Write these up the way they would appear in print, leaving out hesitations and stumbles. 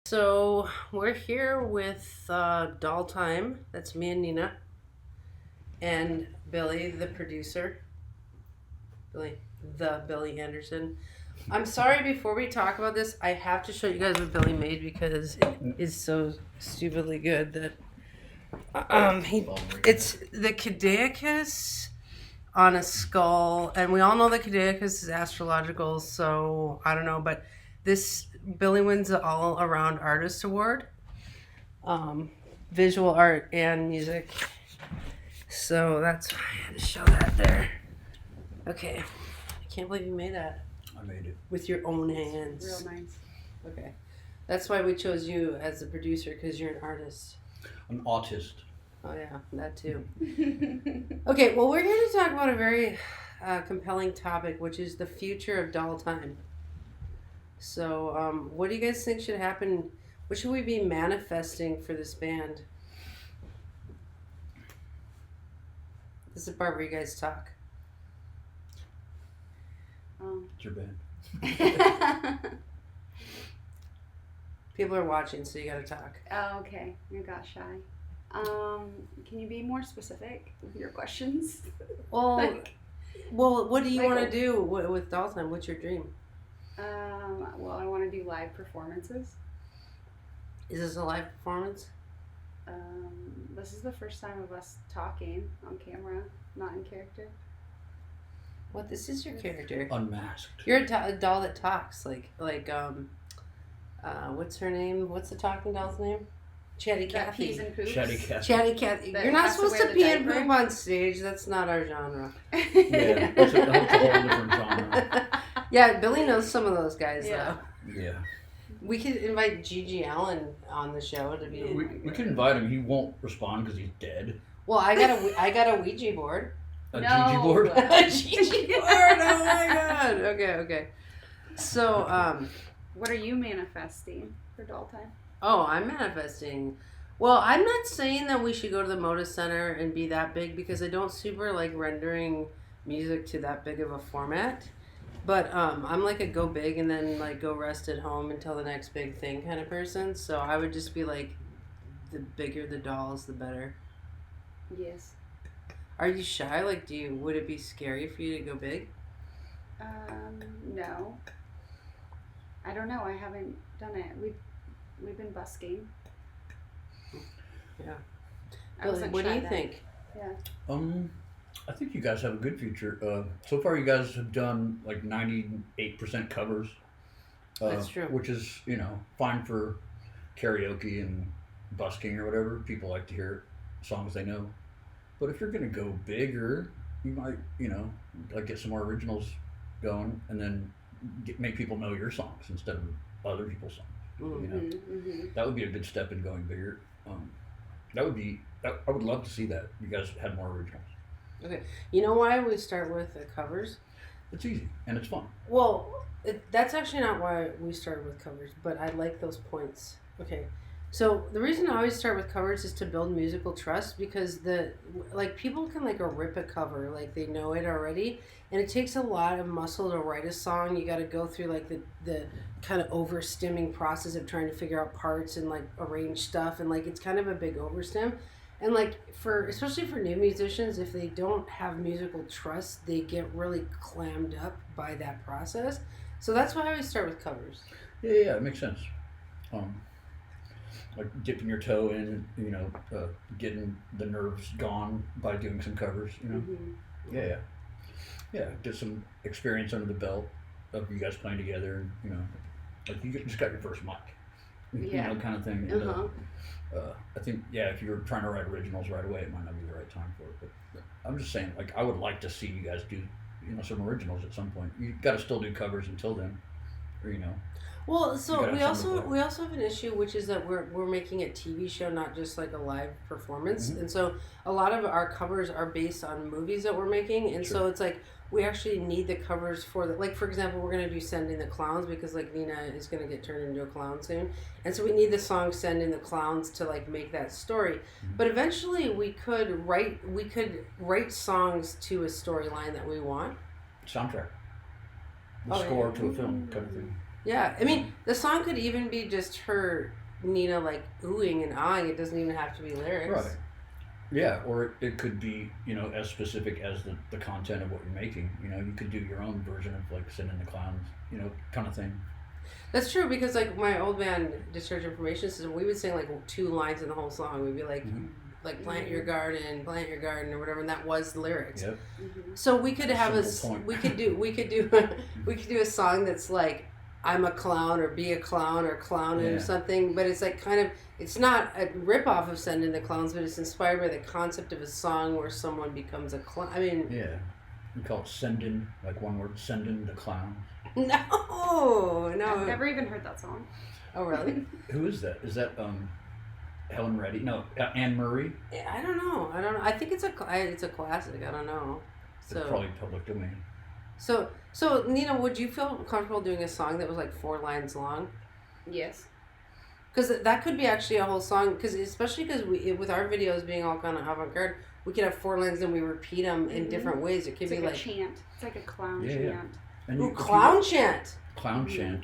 So we're here with DollTime. That's me and Nina, and Billy, the producer. Billy Anderson. I'm sorry. Before we talk about this, I have to show you guys what Billy made because it is so stupidly good that it's the Caduceus on a skull, and we all know the Caduceus is astrological. So I don't know, but this Billy wins the All Around Artist Award, visual art and music. So that's why I had to show that there. Okay, I can't believe you made that. I made it with your own hands. Real nice. Okay, that's why we chose you as the producer, because you're an artist. an autist. Oh yeah, that too. Okay, well, we're here to talk about a very compelling topic, which is the future of DollTime. So, what do you guys think should happen? What should we be manifesting for this band? This is the part where you guys talk. It's your band. People are watching, so you gotta talk. Oh, okay. You got shy. Can you be more specific with your questions? Well, what do you want to Michael. do with DollTime? What's your dream? Well, I want to do live performances. Is this a live performance? This is the first time of us talking on camera, not in character. What? This is your character. Unmasked. You're a doll that talks, like what's her name? What's the talking doll's name? Chatty That Cathy. peas and poops. Chatty Cathy. Chatty Cathy. That You're not has to supposed wear to the pee and diaper. poop on stage. That's not our genre. Yeah, that's a whole different genre. Yeah, Billy knows some of those guys Yeah. though. Yeah. We could invite Gigi Allen on the show to be. We could invite him. He won't respond because he's dead. Well, I got a Ouija board. A No. Gigi board? A Gigi board. Oh my god. Okay. So What are you manifesting for doll time? Oh, I'm manifesting. Well, I'm not saying that we should go to the Moda Center and be that big because I don't super like rendering music to that big of a format. But I'm like a go big and then like go rest at home until the next big thing kind of person. So I would just be like, the bigger the dolls, the better. Yes. Are you shy? Like, would it be scary for you to go big? No. I don't know. I haven't done it. We've been busking. Yeah. I Billy, wasn't what do shy you then. think? Yeah. I think you guys have a good future. So far, you guys have done like 98% covers. That's true. Which is, fine for karaoke and busking or whatever. People like to hear songs they know. But if you're going to go bigger, you might, like get some more originals going and then make people know your songs instead of other people's songs. Mm. That would be a good step in going bigger. I would love to see that. You guys had more originals. Okay. You know why we start with the covers? It's easy and it's fun. Well, that's actually not why we started with covers, but I like those points. Okay. So the reason I always start with covers is to build musical trust because people can like rip a cover, like they know it already, and it takes a lot of muscle to write a song. You got to go through like the kind of overstimming process of trying to figure out parts and like arrange stuff, and like it's kind of a big overstim. And like especially for new musicians, if they don't have musical trust, they get really clammed up by that process. So that's why I always start with covers. Yeah, it makes sense. Like dipping your toe in, getting the nerves gone by doing some covers, Yeah. Get some experience under the belt of you guys playing together, and, like you just got your first mic, kind of thing. And, I think, if you were trying to write originals right away, it might not be the right time for it. But I'm just saying, like, I would like to see you guys do, some originals at some point. You got to still do covers until then, or Well, so You gotta have something we also have an issue, which is that we're making a TV show, not just like a live performance. Mhm. And so a lot of our covers are based on movies that we're making, and so Sure. it's like we actually need the covers for like, for example, we're gonna do Sending the Clowns because like Nina is gonna get turned into a clown soon, and so we need the song Sending the Clowns to like make that story. Mhm. But eventually we could write songs to a storyline that we want. soundtrack, Oh, score yeah. to a film kind of thing. Yeah, I mean, the song could even be just her, Nina, like oohing and ahhing. It doesn't even have to be lyrics. Right. Yeah, or it could be, as specific as the content of what you're making. You could do your own version of like Send in the Clowns, kind of thing. That's true because like my old band Discharge Information System, we would sing like 2 lines in the whole song. We'd be like, plant your garden, or whatever, and that was the lyrics. Yep. So we could have we could do a song that's like, I'm a clown or be a clown or clown or something, but it's like kind of, it's not a ripoff of Send in the Clowns, but it's inspired by the concept of a song where someone becomes a clown. I mean, yeah, we call it Send in, like one word, Send in the Clowns. No. I've never even heard that song. Oh really? Who is that? Is that Helen Reddy? No, Anne Murray. I don't know. I think it's a classic. I don't know. So it's probably public domain. So Nina, would you feel comfortable doing a song that was like 4 lines long? Yes. Because that could be actually a whole song. Especially because with our videos being all kind of avant-garde, we could have 4 lines and we repeat them in different ways. It could be like a chant. It's like a clown chant. Yeah. And Ooh, clown chant. Clown chant.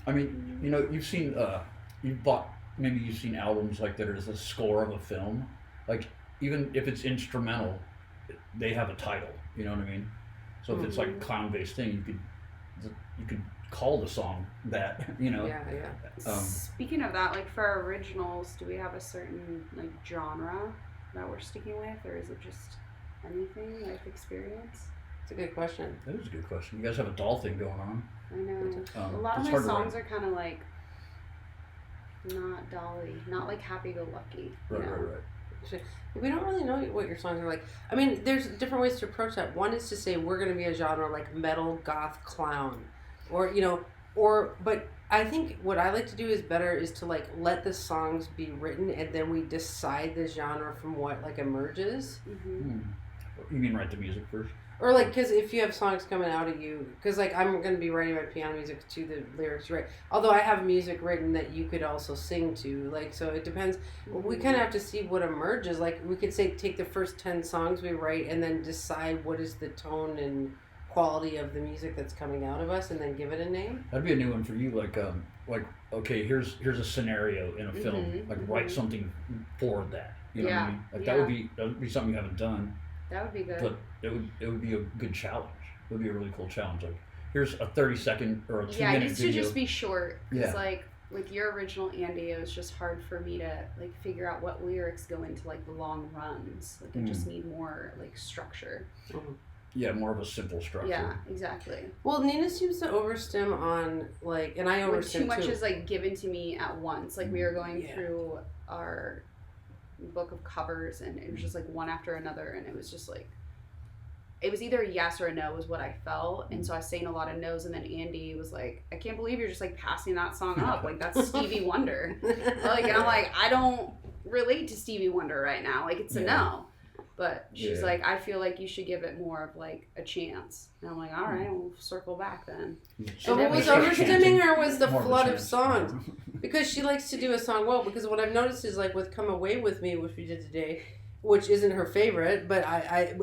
I mean, you've seen, you've seen albums like that are the score of a film. Like, even if it's instrumental, they have a title. You know what I mean? So if it's like a clown-based thing, you could call the song that. Yeah. Speaking of that, like for our originals, do we have a certain like genre that we're sticking with, or is it just anything, life experience? It's a good question. That is a good question. You guys have a doll thing going on. I know. A lot of my songs are kind of like not dolly, not like happy-go-lucky. Right. We don't really know what your songs are like. I mean, there's different ways to approach that. One is to say we're going to be a genre like metal, goth, clown, but I think what I like to do is to like let the songs be written and then we decide the genre from what like emerges. You mean write the music first? Or like, because if you have songs coming out of you, because like I'm going to be writing my piano music to the lyrics, right? Although I have music written that you could also sing to, like, so it depends. We kind of have to see what emerges. Like we could say take the first 10 songs we write and then decide what is the tone and quality of the music that's coming out of us, and then give it a name. That'd be a new one for you. Like okay, here's a scenario in a film. Like write something for that. You know what I mean? Like that would be something you haven't done. That would be good. But it would be a good challenge. It would be a really cool challenge. Like, here's a 30-second or a 2-minute video. Yeah, it needs to just be short. Because, like, with your original Andy, it was just hard for me to, like, figure out what lyrics go into, like, the long runs. Like, I just need more, like, structure. Yeah, more of a simple structure. Yeah, exactly. Well, Nina seems to overstim on, like, and I overstim too. Too much is, like, given to me at once. Like, we were going through our book of covers and it was just like one after another, and it was just like it was either a yes or a no was what I felt, and so I was saying a lot of no's, and then Andy was like, I can't believe you're just like passing that song up, like that's Stevie Wonder. Like, and I'm like, I don't relate to Stevie Wonder right now, like it's a no. But she's like, I feel like you should give it more of like a chance. And I'm like, all right, we'll circle back then. So what was overstimming her was the flood of songs. Because she likes to do a song well. Because what I've noticed is like with Come Away With Me, which we did today, which isn't her favorite, but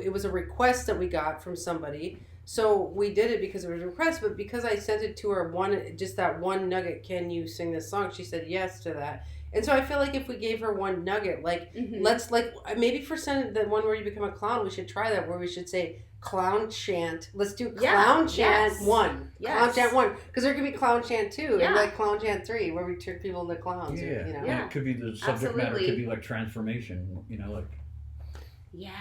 it was a request that we got from somebody. So we did it because it was a request, but because I sent it to her just that one nugget, can you sing this song? She said yes to that. And so I feel like if we gave her one nugget, like, let's, like, maybe for the one where you become a clown, we should try that, where we should say clown chant. Let's do clown chant 1. Clown chant 1. Because there could be clown chant 2 and, like, clown chant 3, where we turn people into clowns. Yeah. Or, And it could be the subject matter. It could be, like, transformation, like... Yeah.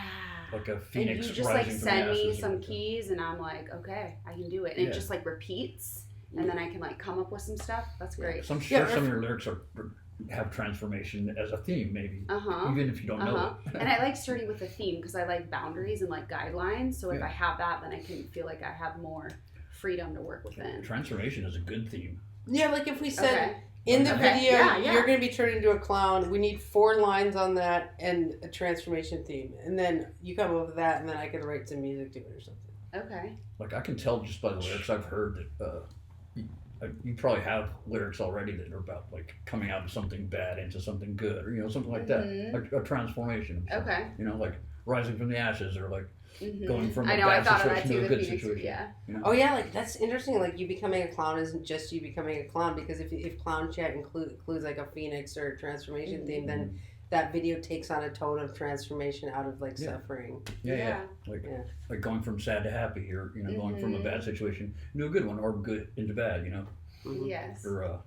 Like a phoenix and you just, rising like, from send the me ashes some keys, and I'm like, okay, I can do it. And it just, like, repeats, and then I can, like, come up with some stuff. That's great. So I'm sure some of your lyrics have transformation as a theme, maybe. Even if you don't know it. And I like starting with a theme because I like boundaries and like guidelines. So if I have that, then I can feel like I have more freedom to work within. Transformation is a good theme. Yeah, like if we said in the video, you're going to be turned into a clown. We need 4 lines on that and a transformation theme. And then you come up with that, and then I can write some music to it or something. Okay. Like I can tell just by the lyrics I've heard that you probably have lyrics already that are about like coming out of something bad into something good, or something like that, like a transformation. Okay. Like rising from the ashes, or like going from a I bad thought of that situation too. to a The good Phoenix, situation. yeah. You know? Oh yeah, like that's interesting. Like you becoming a clown isn't just you becoming a clown, because if clown chat includes like a phoenix or a transformation theme, then that video takes on a tone of transformation out of like suffering. Yeah. Like going from sad to happy, or going from a bad situation into a good one, or good into bad. Yes. Or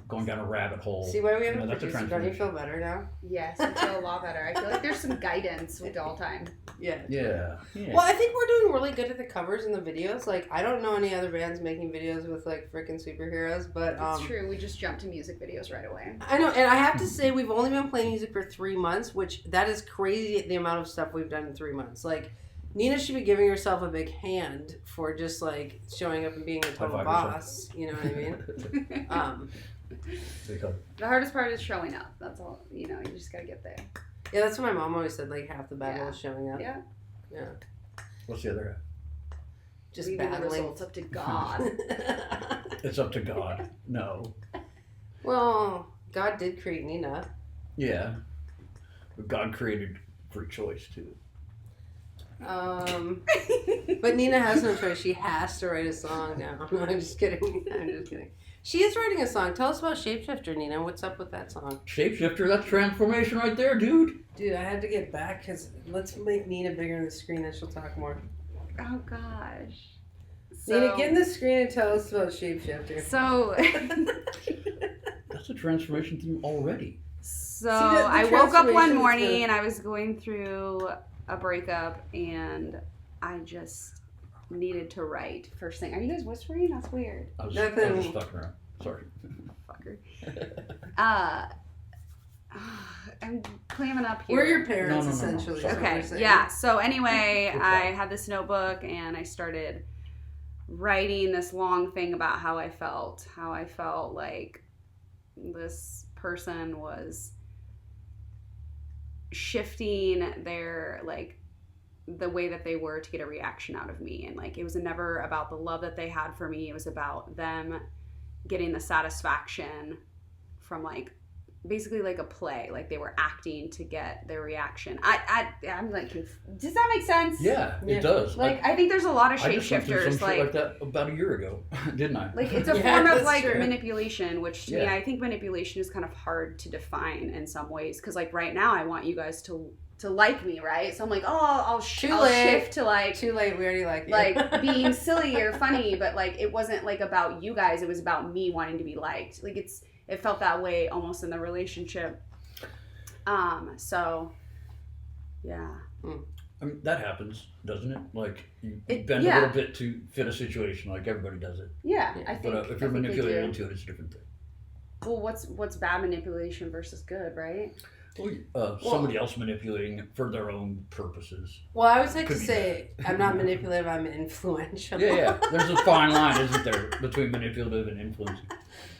going down a rabbit hole. See why we have a that's a producer? Don't you transformation. feel better now? Yes, I feel a lot better. I feel like there's some guidance with DollTime. Yeah. Well, I think we're doing really good at the covers and the videos. Like, I don't know any other bands making videos with like freaking superheroes, but It's true. We just jumped to music videos right away. I know, and I have to say we've only been playing music for 3 months, which that is crazy. The amount of stuff we've done in 3 months. Like, Nina should be giving herself a big hand for just like showing up and being a total boss. You know what I mean? The hardest part is showing up. That's all. You just gotta get there. Yeah, that's what my mom always said. Like half the battle is showing up. Yeah. What's the other half? Just leaving battling. the results up to God. It's up to God. No. Well, God did create Nina. Yeah. But God created free choice too. But Nina has no choice. She has to write a song now. No, I'm just kidding. She is writing a song. Tell us about Shapeshifter, Nina. What's up with that song? Shapeshifter, that's transformation right there, dude. Dude, I had to get back because let's make Nina bigger on the screen and she'll talk more. Oh gosh. Nina, get in the screen and tell us about Shapeshifter. So That's a transformation theme already. So I woke up one morning and I was going through a breakup and I just needed to write first thing. Are you guys whispering? That's weird. I was just fucking around. Sorry. Fucker. I'm clamming up here. We're your parents, No. essentially. Sorry. Okay, yeah. So anyway, I had this notebook and I started writing this long thing about how I felt like this person was shifting their, like, the way that they were to get a reaction out of me. And, like, it was never about the love that they had for me. It was about them getting the satisfaction from, like, basically like a play. Like, they were acting to get their reaction. I'm like, does that make sense? Yeah, it does. Like, I think there's a lot of I just went through shapeshifters some shit like that about a year ago, didn't I? like, it's a form of, like, true. manipulation, which to me, I think manipulation is kind of hard to define in some ways. Because, like, right now, I want you guys to like me, right? So I'm like, I'll shift to, like... Too late, we already like you. Like, being silly or funny, but, like, it wasn't, like, about you guys. It was about me wanting to be liked. Like, it felt that way almost in the relationship. So, yeah. I mean, that happens, doesn't it? Like, you bend a little bit to fit a situation, like everybody does it. Yeah, I think. But if you're manipulated into it, it's a different thing. Well, what's bad manipulation versus good, right? Well, somebody else manipulating it for their own purposes. Well, I always like Could to be say, I'm not manipulative, I'm influential. Yeah. There's a fine line, isn't there, between manipulative and influencing.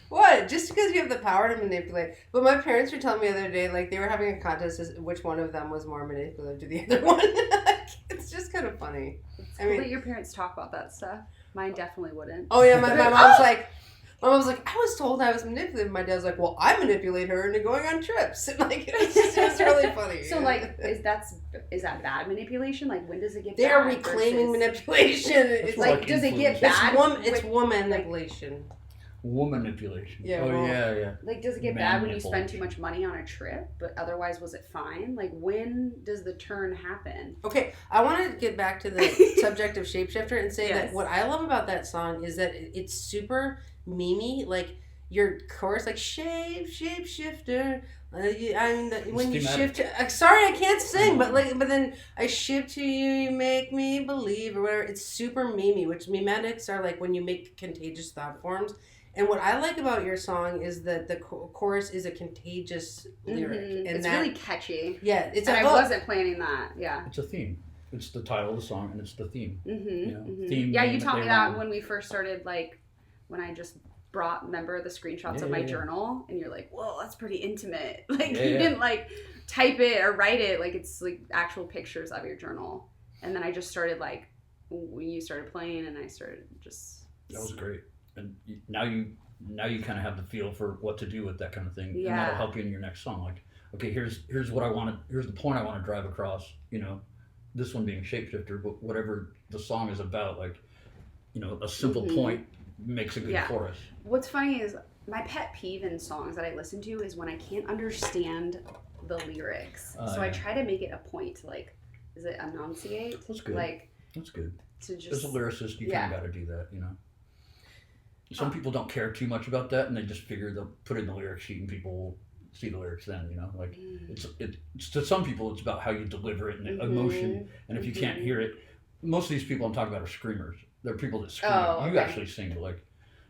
What? Just because you have the power to manipulate. But my parents were telling me the other day, like, they were having a contest as which one of them was more manipulative to the other one. It's just kind of funny. It's cool that your parents talk about that stuff. Mine definitely wouldn't. Oh, yeah, my mom's like, I was told I was manipulative. My dad's like, well, I manipulate her into going on trips. And, like, it's really funny. So, like, is that bad manipulation? Like, when does it get bad? They're reclaiming manipulation. It's like, does it get bad? It's woman manipulation. Woman manipulation. Yeah. Yeah. Like, does it get bad when you spend too much money on a trip, but otherwise was it fine? Like, when does the turn happen? Okay, I want to get back to the subject of Shapeshifter and say that what I love about that song is that it's super memey. Like, your chorus, like, shapeshifter. When you shift, sorry, I can't sing, but then I shift to you, you make me believe, or whatever. It's super memey, which memetics are like when you make contagious thought forms. And what I like about your song is that the chorus is a contagious lyric. And it's really catchy. Yeah, I wasn't planning that. Yeah. It's a theme. It's the title of the song, and it's the theme. Theme. Yeah, you taught me that when we first started, like, when I just remember the screenshots of my journal, and you're like, whoa, that's pretty intimate. Like, you didn't, like, type it or write it. Like, it's, like, actual pictures of your journal. And then I just started, like, when you started playing, and I started just... That was great. And now you kind of have the feel for what to do with that kind of thing, Yeah. and that'll help you in your next song. Like, okay, here's what I want to, here's the point I want to drive across, this one being Shapeshifter, but whatever the song is about, like, you know, a simple Mm-hmm. point makes a good chorus. What's funny is my pet peeve in songs that I listen to is when I can't understand the lyrics. So I try to make it a point to, like, is it enunciate? That's good. Like, that's good. To just, as a lyricist, you kind of got to do that, you know. Some people don't care too much about that, and they just figure they'll put it in the lyric sheet, and people will see the lyrics then, you know. Like, it's to some people, it's about how you deliver it and the emotion. And if you can't hear it, most of these people I'm talking about are screamers. They're people that scream. You actually sing, but, like,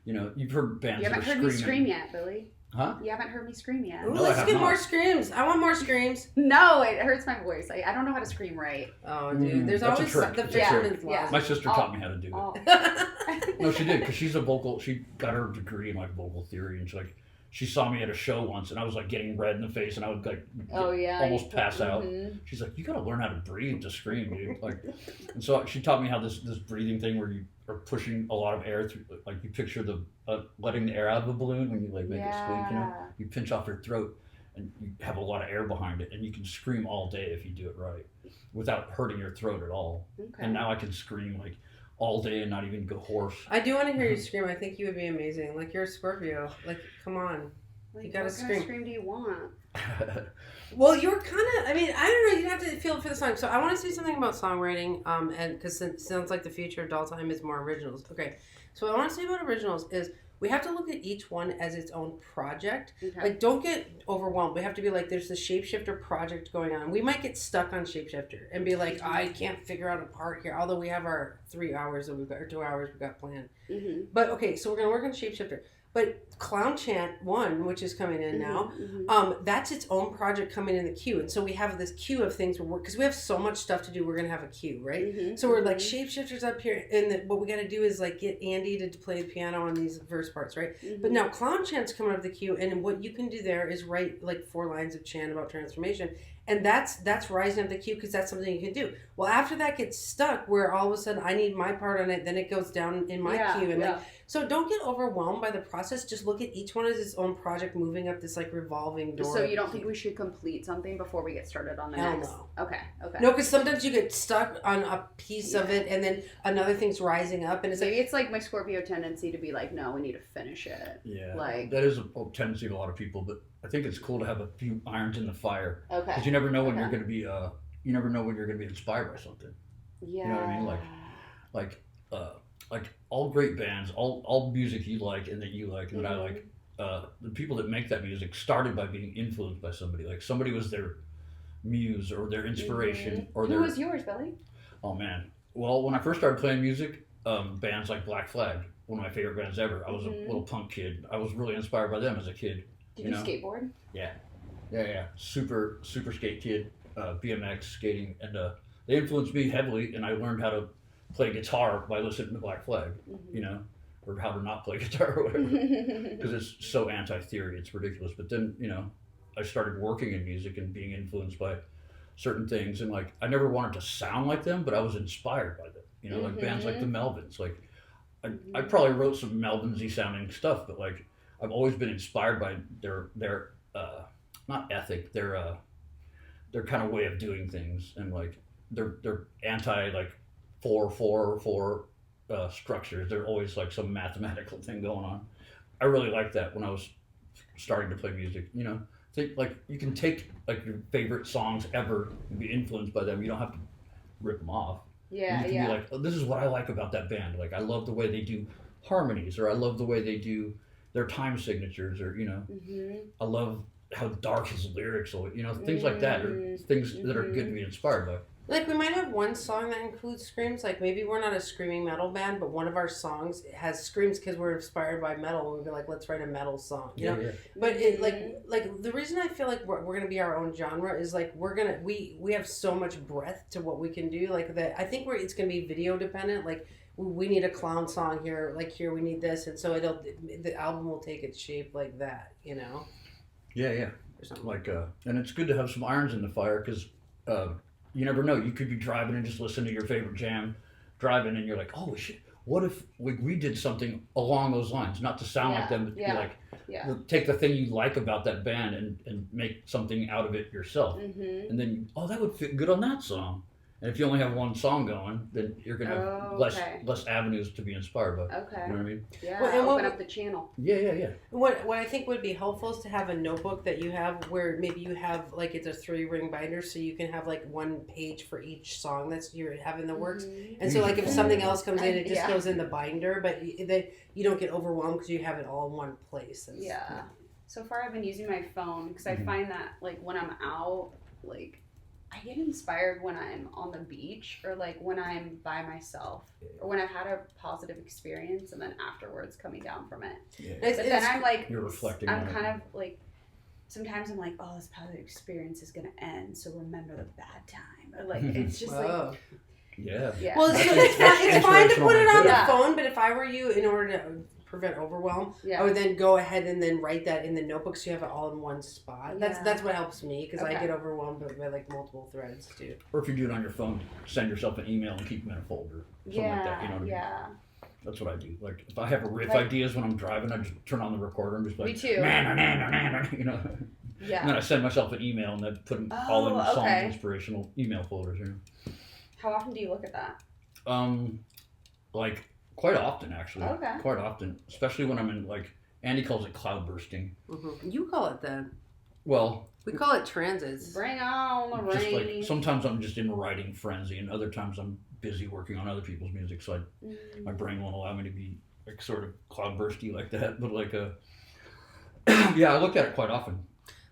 you know, you've heard bands. You haven't heard me scream yet, Billy. Huh? You haven't heard me scream yet. Ooh, let's get more screams. I want more screams. No, it hurts my voice. I don't know how to scream right. Oh, dude. There's always the fisherman's law. My sister taught me how to do it. No, she did, because she's a vocal. She got her degree in, like, vocal theory, and she saw me at a show once, and I was, like, getting red in the face, and I would, like, almost pass out. She's like, you got to learn how to breathe to scream, dude. Like, and so she taught me how this breathing thing where you are pushing a lot of air through, like, you picture the letting the air out of a balloon when you, like, make it squeak, you know. You pinch off your throat, and you have a lot of air behind it, and you can scream all day if you do it right, without hurting your throat at all. And now I can scream, like, all day and not even go hoarse. I do want to hear you scream. I think you would be amazing. Like, you're a Scorpio. Like, come on. Like, you gotta scream. What kind of scream do you want? Well, you're kind of, I mean, I don't know. You have to feel it for the song. So I want to say something about songwriting, and because it sounds like the future of DollTime is more originals. Okay. So what I want to say about originals is we have to look at each one as its own project. Like, don't get overwhelmed. We have to be like, there's the Shapeshifter project going on. We might get stuck on Shapeshifter and be like, I can't figure out a part here. Although we have our 3 hours that we've got, or 2 hours we've got planned. But okay, so we're going to work on Shapeshifter. But Clown Chant 1, which is coming in now, that's its own project coming in the queue. And so we have this queue of things we're working, because we have so much stuff to do, we're going to have a queue, right? So we're like, Shapeshifter's up here, and what we got to do is, like, get Andy to play the piano on these verse parts, right? But now Clown Chant's coming up the queue, and what you can do there is write, like, 4 lines of chant about transformation. And that's rising up the queue, because that's something you can do. Well, after that gets stuck, where all of a sudden I need my part on it, then it goes down in my queue. And like, so don't get overwhelmed by the process. Just look at each one as its own project moving up this, like, revolving door. So you don't think we should complete something before we get started on the next? No. Okay. No, because sometimes you get stuck on a piece of it, and then another thing's rising up, and it's maybe it's like my Scorpio tendency to be like, no, we need to finish it. Yeah, like that is a tendency of a lot of people, but I think it's cool to have a few irons in the fire. Okay. Because you never know when you're going to be, you never know when you're going to be inspired by something. Yeah. You know what I mean? Like all great bands, all music you like and that you like and that I like, the people that make that music started by being influenced by somebody. Like, somebody was their muse or their inspiration or their... Who was yours, Billy? Oh, man. Well, when I first started playing music, bands like Black Flag, one of my favorite bands ever. I was a little punk kid. I was really inspired by them as a kid. Did you skateboard? Yeah. Super skate kid, BMX skating, and they influenced me heavily, and I learned how to play guitar by listening to Black Flag, you know, or how to not play guitar or whatever, because it's so anti-theory, it's ridiculous. But then, you know, I started working in music and being influenced by certain things, and, like, I never wanted to sound like them, but I was inspired by them, you know, like bands like the Melvins. Like, I probably wrote some Melvins-y sounding stuff, but, like, I've always been inspired by their not ethic, their kind of way of doing things, and, like, their anti, like, 4-4-4 structures. They're always, like, some mathematical thing going on. I really liked that when I was starting to play music, you know. Like, you can take, like, your favorite songs ever and be influenced by them. You don't have to rip them off. Yeah, you can be like, oh, this is what I like about that band. Like, I love the way they do harmonies, or I love the way they do their time signatures, or, you know, I love how dark his lyrics are, you know, things like that are things that are good to be inspired by. Like, we might have one song that includes screams. Like, maybe we're not a screaming metal band, but one of our songs has screams because we're inspired by metal, and we'd be like, let's write a metal song, you know? But it, like the reason I feel like we're gonna be our own genre is, like, we have so much breadth to what we can do. Like, that, I think it's gonna be video dependent. Like, we need a clown song here, like, here we need this, and so the album will take its shape like that, you know? Yeah. Like, and it's good to have some irons in the fire, because you never know. You could be driving and just listen to your favorite jam, driving, and you're like, oh shit, what if we did something along those lines? Not to sound like them, but be like, take the thing you like about that band and make something out of it yourself. And then, that would fit good on that song. And if you only have one song going, then you're gonna have less avenues to be inspired by. Okay. You know what I mean? Yeah. Well, and open up the channel. Yeah. What I think would be helpful is to have a notebook that you have where maybe you have like it's a 3-ring binder, so you can have like one page for each song that's you're having the works. Mm-hmm. And so like if something else comes in, it just Yeah. goes in the binder, but you don't get overwhelmed because you have it all in one place. Yeah. So far, I've been using my phone because I find that like when I'm out, like I get inspired when I'm on the beach or like when I'm by myself or when I've had a positive experience and then afterwards coming down from it. Yeah. But then I'm like, you're reflecting. I'm kind of like, sometimes I'm like, oh, this positive experience is gonna end, so remember the bad time. Or like it's just like. Yeah. Well, it's fine to put it on the phone, but if I were you, in order to prevent overwhelm, I would then go ahead and then write that in the notebook so you have it all in one spot. That's what helps me because I get overwhelmed by like multiple threads too. Or if you do it on your phone, send yourself an email and keep them in a folder. Something like that. You know what I mean? That's what I do. Like if I have riff ideas when I'm driving, I just turn on the recorder and just like, me too. You know. Yeah. And then I send myself an email and then put them all in the song inspirational email folders. You know. How often do you look at that? Like quite often actually. Okay. Quite often, especially when I'm in like Andy calls it cloud bursting. Mm-hmm. You call it that. Well, we call it transits. Bring on the just rain. like sometimes I'm just in writing frenzy, and other times I'm busy working on other people's music, so my brain won't allow me to be like sort of cloud bursty like that. But like yeah, I look at it quite often.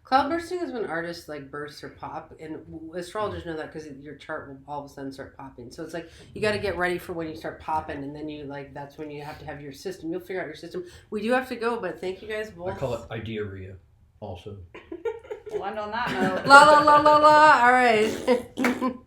Cloud bursting is when artists like burst or pop, and astrologers know that because your chart will all of a sudden start popping. So it's like you got to get ready for when you start popping, and then you like that's when you have to have your system. You'll figure out your system. We do have to go, but thank you guys both. I call it idearia, also. We'll end on that note. La la la la la. All right.